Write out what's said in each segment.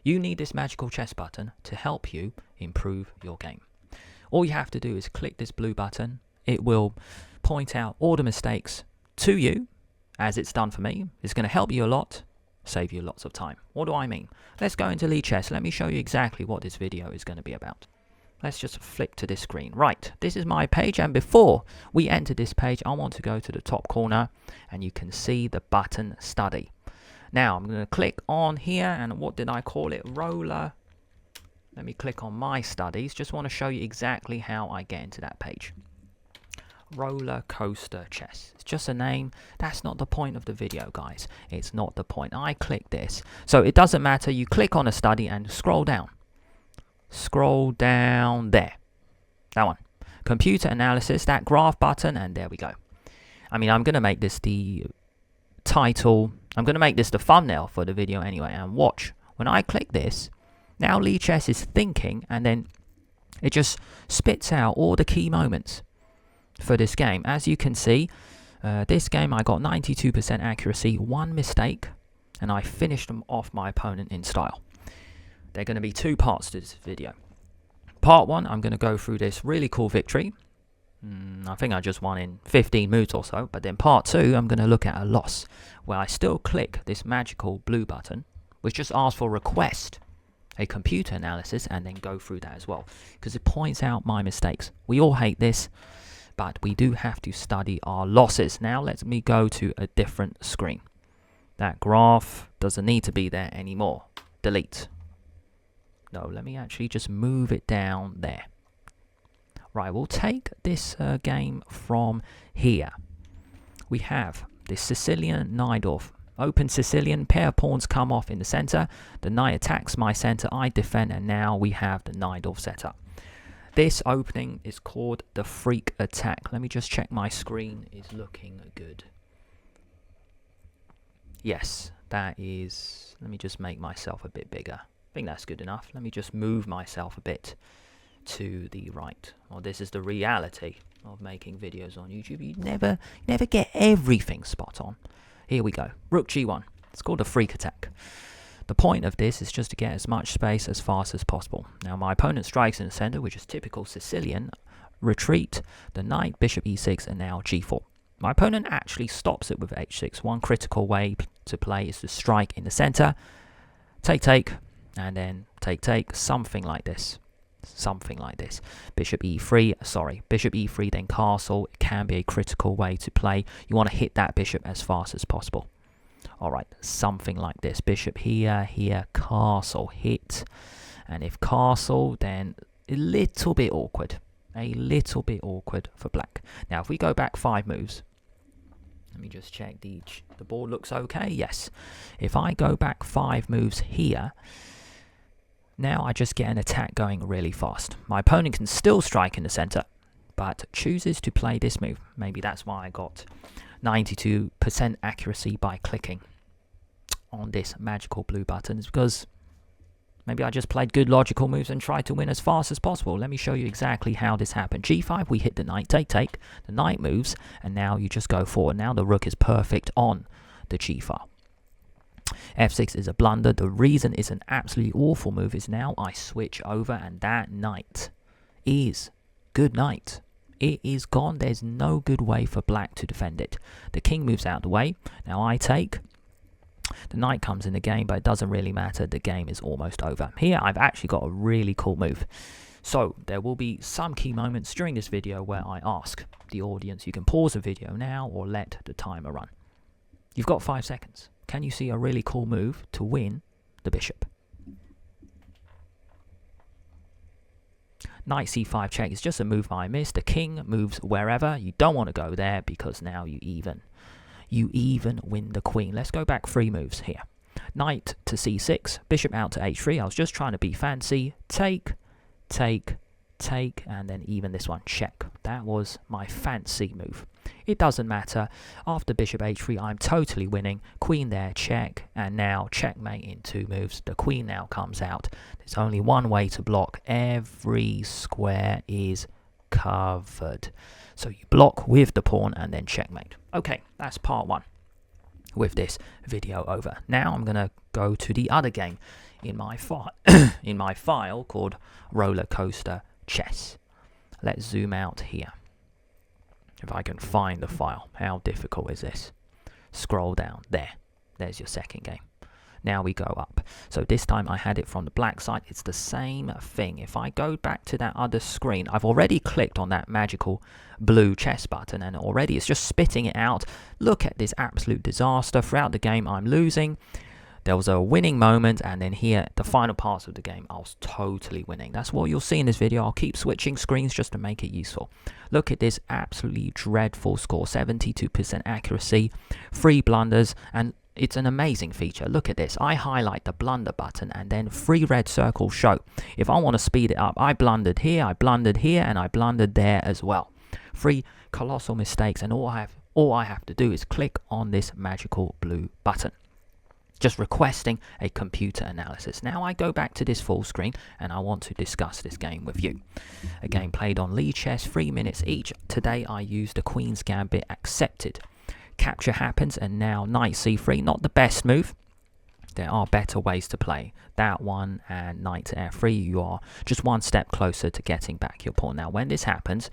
You need this magical chess button to help you improve your game. All you have to do is click this blue button. It will point out all the mistakes to you, as it's done for me. It's going to help you a lot, save you lots of time. What do I mean? Let's go into lichess. Let me show you exactly what this video is going to be about. Let's just flick to this screen. Right, this is my page, and before we enter this page, I want to go to the top corner, and you can see the button study. Now, I'm going to click on here, and what did I call it? Roller. Let me click on my studies. Just want to show you exactly how I get into that page. Roller coaster chess. It's just a name. That's not the point of the video, guys. It's not the point. I click this. So it doesn't matter. You click on a study and scroll down. Scroll down there. That one. Computer analysis, that graph button, and there we go. I mean, I'm going to make this the title. I'm going to make this the thumbnail for the video anyway. And watch. When I click this, now lichess is thinking, and then it just spits out all the key moments for this game. As you can see, this game I got 92% accuracy, one mistake, and I finished them off my opponent in style. There are going to be two parts to this video. Part one, I'm going to go through this really cool victory. I think I just won in 15 moves or so. But then part two, I'm going to look at a loss, where I still click this magical blue button, which just asks for request a computer analysis, and then go through that as well, because it points out my mistakes. We all hate this, but we do have to study our losses. Now let me go to a different screen. That graph doesn't need to be there anymore. Delete. No, let me actually just move it down there. Right, we'll take this game from here. We have this Sicilian Najdorf. Open Sicilian, pair of pawns come off in the center. The knight attacks my center, I defend, and now we have the Najdorf setup. This opening is called the freak attack. Let me just check my screen is looking good. Yes, that is... Let me just make myself a bit bigger. I think that's good enough. Let me just move myself a bit to the right. Well, this is the reality of making videos on YouTube. You never get everything spot on. Here we go. Rook G1. It's called a freak attack. The point of this is just to get as much space as fast as possible. Now my opponent strikes in the center, which is typical Sicilian. Retreat, the knight, bishop e6, and now g4. My opponent actually stops it with h6. One critical way to play is to strike in the center. Take, and then take, something like this. Something like this. Bishop e3, then castle. It can be a critical way to play. You want to hit that bishop as fast as possible. Alright, something like this. Bishop here, castle, hit. And if castle, then a little bit awkward. A little bit awkward for black. Now, if we go back 5 moves, let me just check the board looks okay. Yes. If I go back 5 moves here, now I just get an attack going really fast. My opponent can still strike in the center, but chooses to play this move. Maybe that's why I got 92% accuracy by clicking on this magical blue button. It's because maybe I just played good logical moves and tried to win as fast as possible. Let me show you exactly how this happened. G5, we hit the knight, take. The knight moves, and now you just go forward. Now the rook is perfect on the G file. F6 is a blunder. The reason it's an absolutely awful move is now I switch over, and that knight is good knight. It is gone. There's no good way for black to defend it. The king moves out of the way. Now I take. The knight comes in the game, but it doesn't really matter. The game is almost over. Here I've actually got a really cool move. So there will be some key moments during this video where I ask the audience, you can pause the video now or let the timer run. You've got 5 seconds. Can you see a really cool move to win the bishop? Knight c5 check is just a move I missed. The king moves wherever. You don't want to go there because now you even win the queen. Let's go back 3 moves here. Knight to c6, bishop out to h3. I was just trying to be fancy. Take, and then even this one, check. That was my fancy move. It doesn't matter. After bishop h3, I'm totally winning. Queen there, check, and now checkmate in 2 moves. The queen now comes out. There's only one way to block. Every square is covered. So you block with the pawn and then checkmate. Okay, that's part 1 with this video over. Now I'm going to go to the other game. in my in my file called Roller Coaster Chess. Let's zoom out here. If I can find the file, how difficult is this? Scroll down, there's your second game. Now we go up. So this time I had it from the black side. It's the same thing. If I go back to that other screen, I've already clicked on that magical blue chess button and already it's just spitting it out. Look at this absolute disaster. Throughout the game I'm losing. There was a winning moment, and then here, the final parts of the game, I was totally winning. That's what you'll see in this video. I'll keep switching screens just to make it useful. Look at this absolutely dreadful score, 72% accuracy, 3 blunders, and it's an amazing feature. Look at this. I highlight the blunder button, and then 3 red circles show. If I want to speed it up, I blundered here, and I blundered there as well. 3 colossal mistakes, and all I have to do is click on this magical blue button. Just requesting a computer analysis. Now I go back to this full screen and I want to discuss this game with you. A game played on lichess, 3 minutes each. Today I used the Queen's Gambit accepted. Capture happens and now knight c3, not the best move. There are better ways to play. That one and knight to f3, you are just one step closer to getting back your pawn. Now when this happens,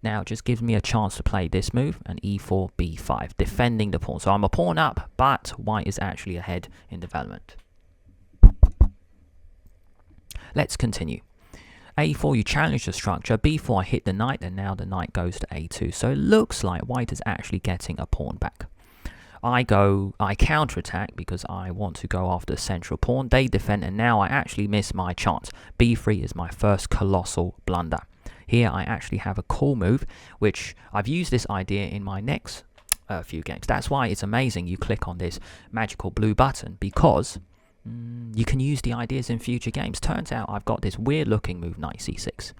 now it just gives me a chance to play this move, and e4, b5, defending the pawn. So I'm a pawn up, but white is actually ahead in development. Let's continue. a4, you challenge the structure. b4, I hit the knight, and now the knight goes to a2. So it looks like white is actually getting a pawn back. I counterattack because I want to go after the central pawn. They defend, and now I actually miss my chance. b3 is my first colossal blunder. Here I actually have a cool move, which I've used this idea in my next few games. That's why it's amazing you click on this magical blue button, because you can use the ideas in future games. Turns out I've got this weird looking move, knight c6.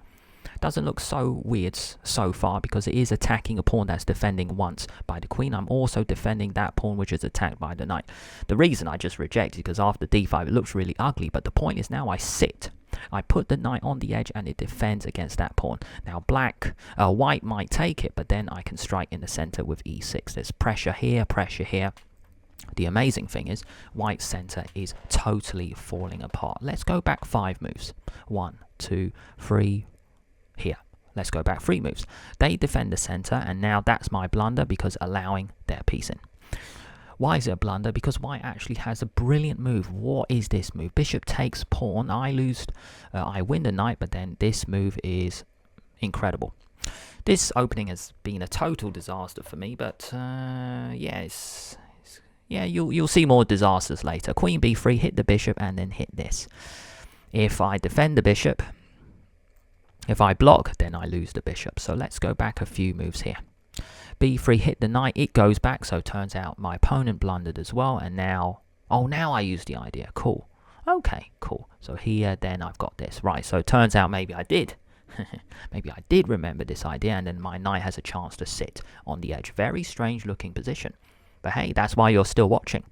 Doesn't look so weird so far because it is attacking a pawn that's defending once by the queen. I'm also defending that pawn which is attacked by the knight. The reason I just reject is because after d5 it looks really ugly, but the point is now I sit. I put the knight on the edge and it defends against that pawn. Now white might take it, but then I can strike in the center with e6. There's pressure here, pressure here. The amazing thing is white's center is totally falling apart. Let's go back 5 moves. 1, 2, 3, here. Let's go back 3 moves. They defend the center, and now that's my blunder because allowing their piece in. Why is it a blunder? Because white actually has a brilliant move. What is this move? Bishop takes pawn. I win the knight, but then this move is incredible. This opening has been a total disaster for me, but yeah, you'll see more disasters later. Queen b3, hit the bishop, and then hit this. If I defend the bishop, if I block, then I lose the bishop. So let's go back a few moves here. b3, hit the knight, it goes back, so turns out my opponent blundered as well, and now I use the idea. Cool. Okay, cool. So here, then I've got this. Right, so it turns out maybe I did. Maybe I did remember this idea, and then my knight has a chance to sit on the edge. Very strange looking position. But hey, that's why you're still watching.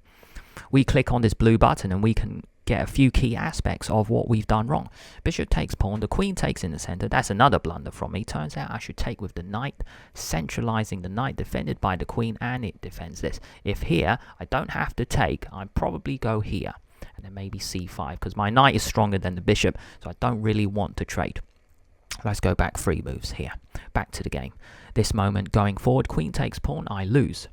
We click on this blue button and we can get a few key aspects of what we've done wrong. Bishop takes pawn, the queen takes in the center. That's another blunder from me. Turns out I should take with the knight, centralizing the knight, defended by the queen, and it defends this. If here I don't have to take, I'd probably go here and then maybe c5 because my knight is stronger than the bishop, so I don't really want to trade. Let's go back 3 moves here. Back to the game. This moment going forward, queen takes pawn, I lose.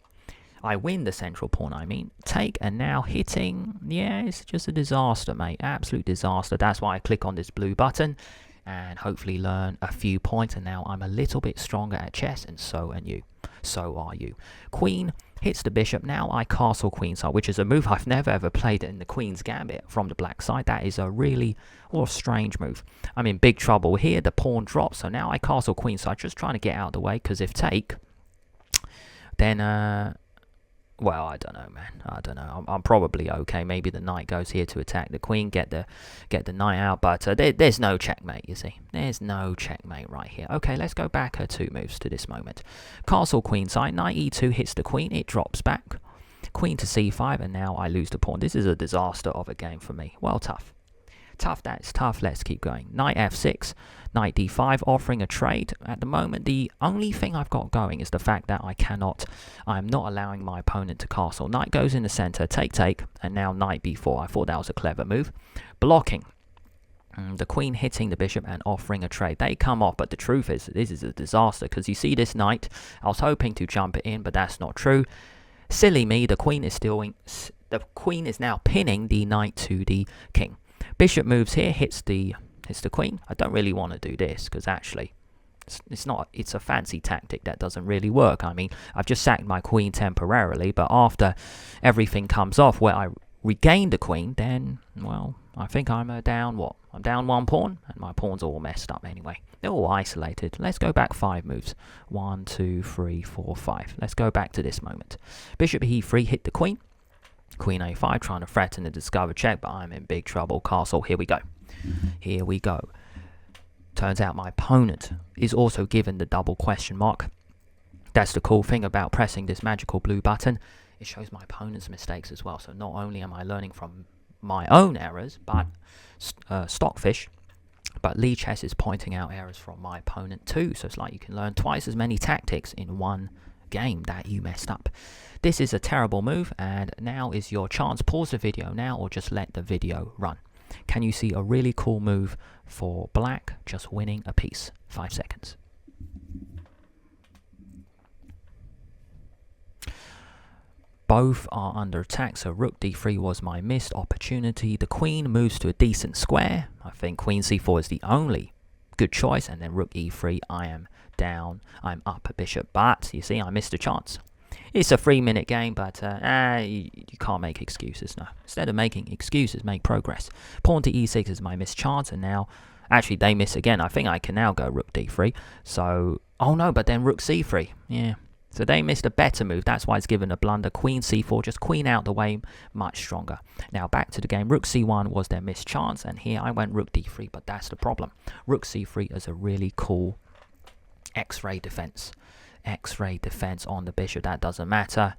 I win the central pawn, take, and now hitting, yeah, it's just a disaster, mate, absolute disaster. That's why I click on this blue button and hopefully learn a few points, and now I'm a little bit stronger at chess, and so are you. Queen hits the bishop, now I castle queenside, which is a move I've never ever played in the Queen's Gambit from the black side. That is a really strange move. I'm in big trouble here, the pawn drops, so now I castle queenside, just trying to get out of the way, because if take, then well, I don't know, man. I don't know. I'm probably okay. Maybe the knight goes here to attack the queen, get the knight out. But there's no checkmate, you see. There's no checkmate right here. Okay, let's go back 2 moves to this moment. Castle queenside. Knight e2 hits the queen. It drops back. Queen to c5, and now I lose the pawn. This is a disaster of a game for me. Well, tough. Tough, that's tough. Let's keep going. Knight f6, knight d5, offering a trade. At the moment, the only thing I've got going is the fact that I'm not allowing my opponent to castle. Knight goes in the center, take, and now knight b4. I thought that was a clever move. Blocking. The queen hitting the bishop and offering a trade. They come off, but the truth is, this is a disaster, because you see this knight, I was hoping to jump it in, but that's not true. Silly me, the queen is now pinning the knight to the king. Bishop moves here, hits the queen. I don't really want to do this, because actually, it's a fancy tactic that doesn't really work. I mean, I've just sacked my queen temporarily, but after everything comes off where I regain the queen, then, well, I think I'm down, what? I'm down 1 pawn, and my pawns are all messed up anyway. They're all isolated. Let's go back 5 moves. 1, 2, 3, 4, 5. Let's go back to this moment. Bishop e3, hit the queen. Queen a5, trying to threaten the discover check, but I'm in big trouble. Castle, here we go. Here we go. Turns out my opponent is also given the double question mark. That's the cool thing about pressing this magical blue button. It shows my opponent's mistakes as well. So not only am I learning from my own errors, but Stockfish, but lichess is pointing out errors from my opponent too. So it's like you can learn twice as many tactics in one game that you messed up. This is a terrible move, and now is your chance. Pause the video now or just let the video run. Can you see a really cool move for black just winning a piece? 5 seconds. Both are under attack, so rook d3 was my missed opportunity. The queen moves to a decent square. I think queen c4 is the only good choice, and then rook e3, I am down, I'm up a bishop, but you see I missed a chance. It's a 3-minute game, but you can't make excuses, no. Instead of making excuses, make progress. Pawn to e6 is my missed chance, and now, actually they miss again. I think I can now go rook d3, so, oh no, but then rook c3, yeah. So they missed a better move. That's why it's given a blunder. Queen c4, just queen out the way, much stronger. Now back to the game. Rook c1 was their missed chance, and here I went rook d3, but that's the problem. Rook c3 is a really cool X-ray defense. X-ray defense on the bishop. That doesn't matter.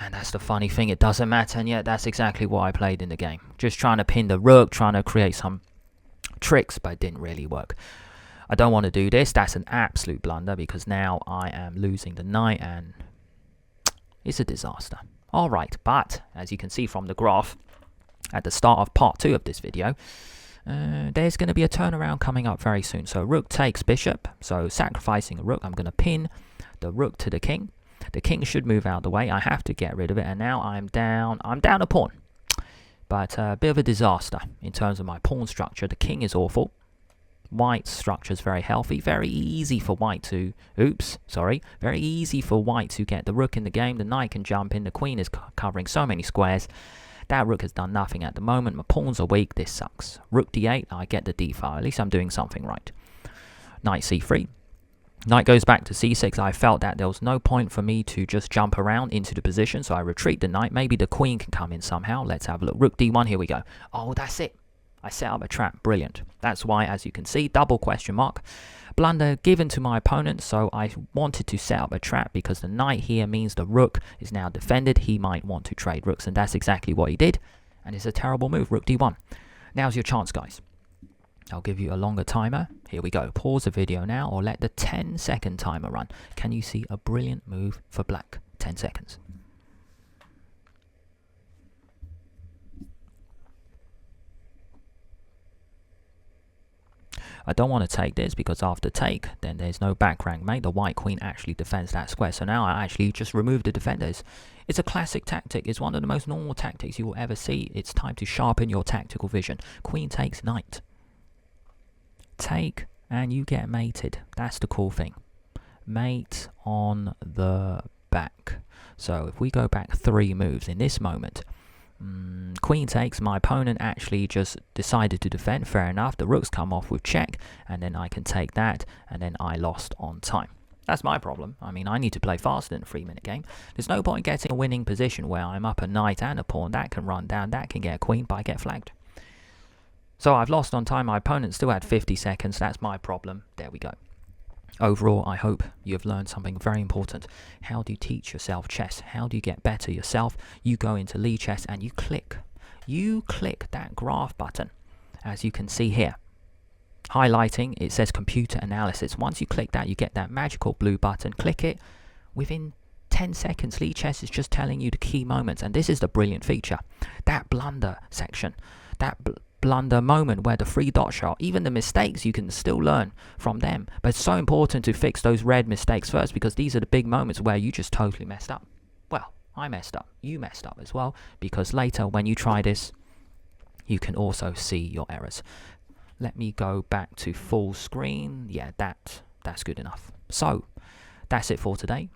And that's the funny thing. It doesn't matter, and yet that's exactly what I played in the game. Just trying to pin the rook, trying to create some tricks, but it didn't really work. I don't want to do this. That's an absolute blunder, because now I am losing the knight and it's a disaster. Alright, but as you can see from the graph at the start of part 2 of this video, there's going to be a turnaround coming up very soon. So rook takes bishop, so sacrificing a rook, I'm going to pin the rook to the king. The king should move out of the way. I have to get rid of it, and now I'm down a pawn. But a bit of a disaster in terms of my pawn structure. The king is awful. White's structure is very healthy. Very easy for white to... Very easy for white to get the rook in the game. The knight can jump in. The queen is covering so many squares. That rook has done nothing at the moment. My pawns are weak. This sucks. Rook d8. I get the d5. At least I'm doing something right. Knight c3. Knight goes back to c6. I felt that there was no point for me to just jump around into the position. So I retreat the knight. Maybe the queen can come in somehow. Let's have a look. Rook d1. Here we go. Oh, that's it. I set up a trap. Brilliant. That's why, as you can see, double question mark. Blunder given to my opponent, so I wanted to set up a trap because the knight here means the rook is now defended. He might want to trade rooks, and that's exactly what he did. And it's a terrible move. Rook d1. Now's your chance, guys. I'll give you a longer timer. Here we go. Pause the video now or let the 10-second timer run. Can you see a brilliant move for black? 10 seconds. I don't want to take this because after take, then there's no back rank mate. The white queen actually defends that square. So now I actually just remove the defenders. It's a classic tactic. It's one of the most normal tactics you will ever see. It's time to sharpen your tactical vision. Queen takes knight. Take and you get mated. That's the cool thing. Mate on the back. So if we go back 3 moves in this moment, queen takes, my opponent actually just decided to defend, fair enough, the rooks come off with check, and then I can take that, and then I lost on time. That's my problem. I mean, I need to play faster than a 3-minute game. There's no point getting a winning position where I'm up a knight and a pawn, that can run down, that can get a queen, but I get flagged. So I've lost on time, my opponent still had 50 seconds, that's my problem, there we go. Overall, I hope you have learned something very important. How do you teach yourself chess? How do you get better yourself? You go into lichess and you click that graph button. as you can see here. Highlighting, it says computer analysis. Once you click that, you get that magical blue button. Click it. Within 10 seconds, lichess is just telling you the key moments. And this is the brilliant feature. That blunder section, that blunder moment where the 3-dot shot, even the mistakes, you can still learn from them. But it's so important to fix those red mistakes first, because these are the big moments where you just totally messed up. Well, I messed up. You messed up as well, because later when you try this, you can also see your errors. Let me go back to full screen. Yeah, that's good enough. So that's it for today.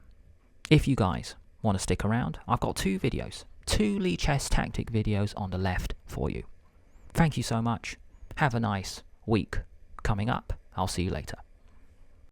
If you guys want to stick around, I've got 2 videos, 2 lichess tactic videos on the left for you. Thank you so much. Have a nice week coming up. I'll see you later.